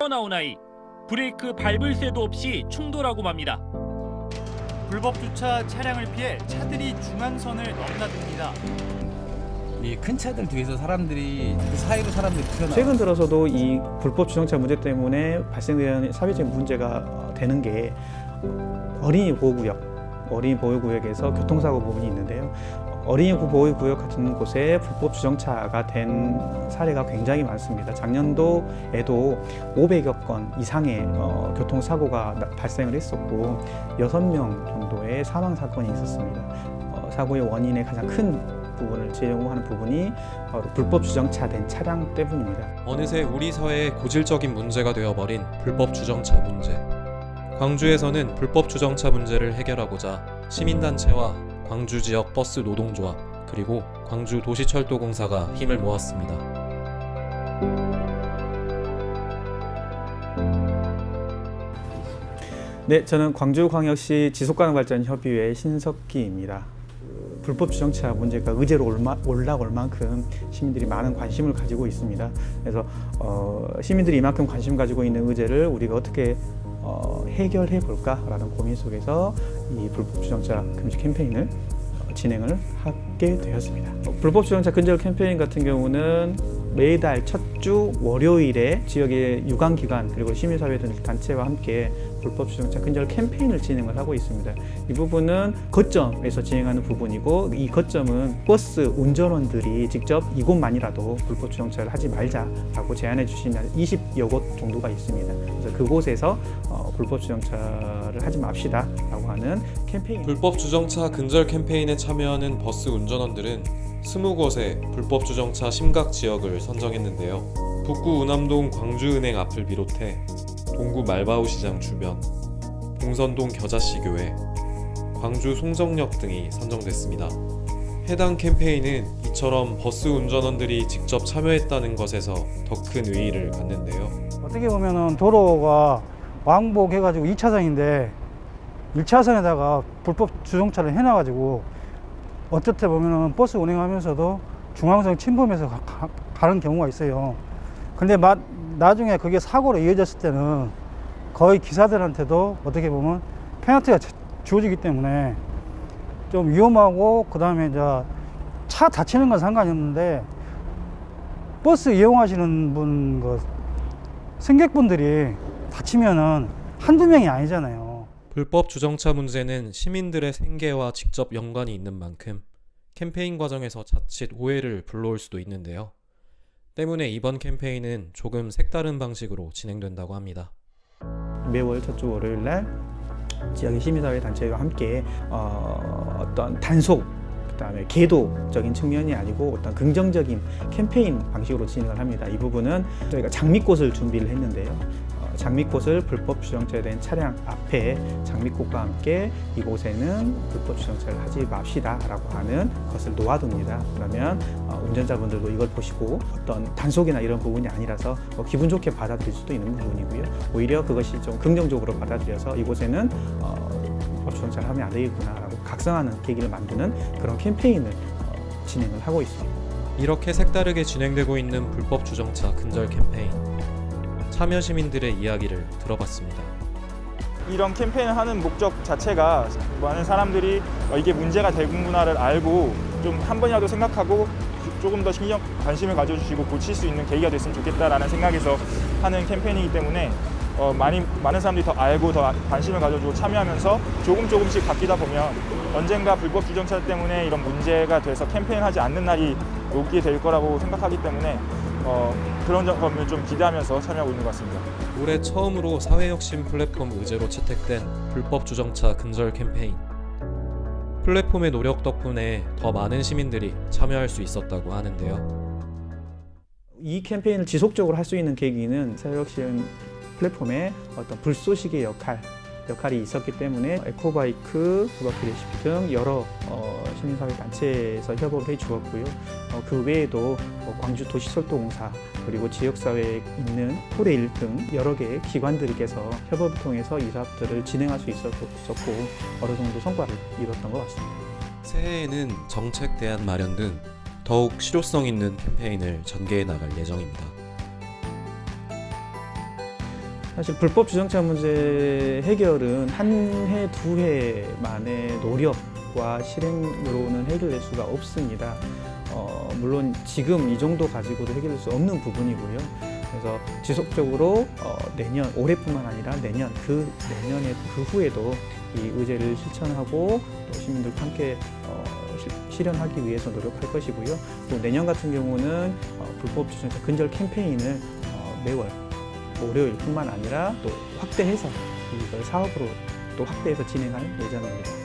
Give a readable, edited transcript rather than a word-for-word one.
나온 아이, 브레이크 밟을 새도 없이 충돌하고 맙니다. 불법 주차 차량을 피해 차들이 중앙선을 넘나듭니다. 이 큰 차들 뒤에서 사람들이 그 사이로 사람들이 튀어나와요. 최근 들어서도 이 불법 주정차 문제 때문에 발생되는 사회적인 문제가 되는 게 어린이 보호구역에서 교통사고 부분이 있는데요. 어린이 보호구역 같은 곳에 불법 주정차가 된 사례가 굉장히 많습니다. 작년도에도 500여 건 이상의 교통사고가 발생을 했었고 6명 정도의 사망 사건이 있었습니다. 사고의 원인의 가장 큰 부분을 제공하는 부분이 바로 불법 주정차된 차량 때문입니다. 어느새 우리 사회의 고질적인 문제가 되어버린 불법 주정차 문제. 광주에서는 불법 주정차 문제를 해결하고자 시민단체와 광주 지역 버스 노동조합 그리고 광주 도시철도공사가 힘을 모았습니다. 네, 저는 광주광역시 지속가능발전협의회 신석기입니다. 불법 주정차 문제가 의제로 올라올 만큼 시민들이 많은 관심을 가지고 있습니다. 그래서 시민들이 이만큼 관심 가지고 있는 의제를 우리가 어떻게 해결해 볼까라는 고민 속에서 이 불법 주정차 금지 캠페인을 진행을 하게 되었습니다. 불법 주정차 근절 캠페인 같은 경우는 매달 첫 주 월요일에 지역의 유관기관 그리고 시민사회 등 단체와 함께 불법 주정차 근절 캠페인을 진행을 하고 있습니다. 이 부분은 거점에서 진행하는 부분이고 이 거점은 버스 운전원들이 직접 이곳만이라도 불법 주정차를 하지 말자라고 제안해 주시는 20여 곳 정도가 있습니다. 그래서 그곳에서 불법 주정차를 하지 맙시다 라고 하는 캠페인. 불법 주정차 근절 캠페인에 참여하는 버스 운전원들은 20곳의 불법 주정차 심각 지역을 선정했는데요. 북구 우남동 광주은행 앞을 비롯해 동구 말바우시장 주변, 봉선동 겨자씨교회, 광주 송정역 등이 선정됐습니다. 해당 캠페인은 이처럼 버스 운전원들이 직접 참여했다는 것에서 더 큰 의의를 갖는데요. 어떻게 보면은 도로가 왕복해가지고 2차선인데 1차선에다가 불법 주정차를 해놔가지고 어떻게 보면은 버스 운행하면서도 중앙선 침범해서 가는 경우가 있어요. 근데 나중에 그게 사고로 이어졌을 때는 거의 기사들한테도 어떻게 보면 페널티가 주어지기 때문에 좀 위험하고 그 다음에 이제 차 다치는 건 상관이 없는데 버스 이용하시는 분 승객분들이 다치면은 한두 명이 아니잖아요. 불법 주정차 문제는 시민들의 생계와 직접 연관이 있는 만큼 캠페인 과정에서 자칫 오해를 불러올 수도 있는데요. 때문에 이번 캠페인은 조금 색다른 방식으로 진행된다고 합니다. 매월 첫 주 월요일 날 지역의 시민사회 단체와 함께 어떤 단속, 그다음에 계도적인 측면이 아니고 어떤 긍정적인 캠페인 방식으로 진행을 합니다. 이 부분은 저희가 장미꽃을 준비를 했는데요. 장미꽃을 불법 주정차된 차량 앞에 장미꽃과 함께 이곳에는 불법 주정차를 하지 맙시다 라고 하는 것을 놓아둡니다. 그러면 운전자분들도 이걸 보시고 어떤 단속이나 이런 부분이 아니라서 기분 좋게 받아들일 수도 있는 부분이고요. 오히려 그것이 좀 긍정적으로 받아들여서 이곳에는 불법 주정차를 하면 안 되겠구나 라고 각성하는 계기를 만드는 그런 캠페인을 진행을 하고 있습니다. 이렇게 색다르게 진행되고 있는 불법 주정차 근절 캠페인. 참여 시민들의 이야기를 들어봤습니다. 이런 캠페인을 하는 목적 자체가 많은 사람들이 이게 문제가 되는구나를 알고 좀 한 번이라도 생각하고 조금 더 관심을 가져주시고 고칠 수 있는 계기가 됐으면 좋겠다라는 생각에서 하는 캠페인이기 때문에 많은 사람들이 더 알고 더 관심을 가져주고 참여하면서 조금씩 바뀌다 보면 언젠가 불법 주정차 때문에 이런 문제가 돼서 캠페인을 하지 않는 날이 오게 될 거라고 생각하기 때문에 그런 점을 좀 기대하면서 참여하고 있는 것 같습니다. 올해 처음으로 사회혁신 플랫폼 의제로 채택된 불법 주정차 근절 캠페인. 플랫폼의 노력 덕분에 더 많은 시민들이 참여할 수 있었다고 하는데요. 이 캠페인을 지속적으로 할 수 있는 계기는 사회혁신 플랫폼의 어떤 불쏘시개 역할이 있었기 때문에 에코바이크, 후바퀴레시피 등 여러 시민사회 단체에서 협업을 해주었고요. 그 외에도 광주 도시철도공사 그리고 지역사회에 있는 토레일 등 여러 개의 기관들께서 협업을 통해서 이 사업들을 진행할 수 있었고 어느 정도 성과를 이뤘던 것 같습니다. 새해에는 정책 대안 마련 등 더욱 실효성 있는 캠페인을 전개해 나갈 예정입니다. 사실 불법 주정차 문제 해결은 한 해, 두 해 만의 노력과 실행으로는 해결될 수가 없습니다. 물론 지금 이 정도 가지고도 해결될 수 없는 부분이고요. 그래서 지속적으로 내년, 올해뿐만 아니라 내년에 그 후에도 이 의제를 실천하고 또 시민들과 함께 실현하기 위해서 노력할 것이고요. 또 내년 같은 경우는 불법 주정차 근절 캠페인을 매월 월요일뿐만 아니라 또 확대해서 이걸 사업으로 또 확대해서 진행할 예정입니다.